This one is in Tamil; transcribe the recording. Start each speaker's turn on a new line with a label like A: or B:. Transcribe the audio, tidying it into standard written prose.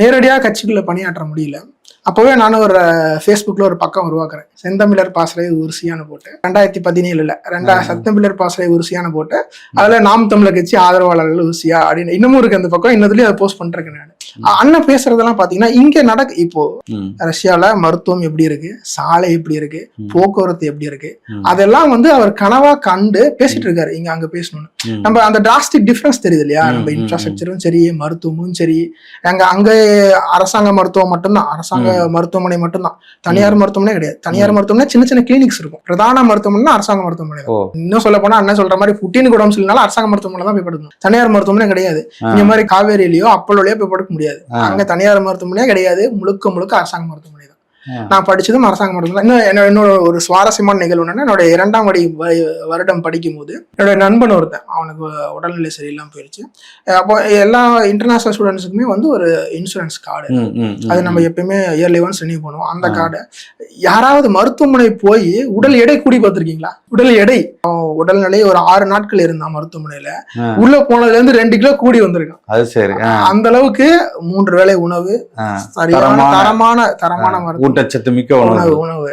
A: நேரடியாக கட்சிக்குள்ள பணியாற்ற முடியல. அப்போவே நானும் ஒரு ஃபேஸ்புக்கில் ஒரு பக்கம் உருவாக்குறேன். செந்தமிழர் பாசறை உருசியான்னு போட்டு 2017 செந்தமிழர் பாசறை உருசியான்னு போட்டு அதுல நாம் தமிழர் கட்சி ஆதரவாளர்கள் உருசியா அப்படின்னு இன்னமும் இருக்கு அந்த பக்கம். இன்னதுலயும் அதை போஸ்ட் பண்றேன் நான். அண்ணன் பேசுறதெல்லாம் பாத்தீங்கன்னா இங்க நடக்கு. இப்போ ரஷ்யால மருத்துவம் எப்படி இருக்கு, சாலை எப்படி இருக்கு, போக்குவரத்து எப்படி இருக்கு, அதெல்லாம் அவர் கனவா கண்டு பேசிட்டு இருக்காரு. இங்க அங்க பேசணும்னு நம்ம அந்த டிராஸ்டிக் டிஃபரன்ஸ் தெரியுது இல்லையா? நம்ம இன்ஃப்ராஸ்ட்ரக்சரும் சரி, மருத்துவமும் சரி, அங்க அரசாங்க மருத்துவம் மட்டும்தான், அரசாங்க மருத்துவமனை மட்டும்தான், தனியார் மருத்துவமனை கிடையாது. தனியார் மருத்துவமனை சின்ன சின்ன கிளினிக்ஸ் இருக்கும். பிரதான மருத்துவமனை அரசாங்க மருத்துவமனை. இன்னும் சொல்ல போனா அண்ணன் சொல்ற மாதிரி புட்டின் உடம்பு சரியில்லைனாலும் அரசாங்க மருத்துவமனை தான் போய் படுக்கணும். தனியார் மருத்துவமனை கிடையாது. இந்த மாதிரி காவேரியிலயோ அப்போலோலயோ போய் படுக்க முடியாது. அங்க தனியார் மருத்துவமனையே கிடையாது. முழுக்க முழுக்க அரசாங்க மருத்துவமனை தான். நான் படிச்சதும் அரசாங்க மருத்துவமனை. என்னோட ஒரு சுவாரஸ்யமான நிகழ்வு என்னன்னா, என்னோட 2ஆம் வருடம் படிக்கும் போது என்னோட நண்பன் ஒருத்தன், அவனுக்கு உடல்நிலை சரியில்லாம போயிடுச்சு. அப்போ எல்லா இன்டர்நேஷனல் ஸ்டூடெண்ட்ஸுக்குமே ஒரு இன்சூரன்ஸ் கார்டு, அது நம்ம எப்பயுமே இயர்லி ஒன்ஸ் ரினியூ பண்ணுவோம். அந்த கார்டை யாராவது மருத்துவமனை போய் உடல் எடை கூடி பார்த்திருக்கீங்களா? உடல் எடை, உடல்நிலை ஒரு 6 நாட்கள் இருந்தான் மருத்துவமனையில. உள்ள போனதுல இருந்து 2 கிலோ கூடி வந்திருக்கான். அது சரி. அந்த அளவுக்கு 3 வேளை உணவு, சரியான தரமான மருத்துவ ஊட்டச்சத்து மிக்க உணவு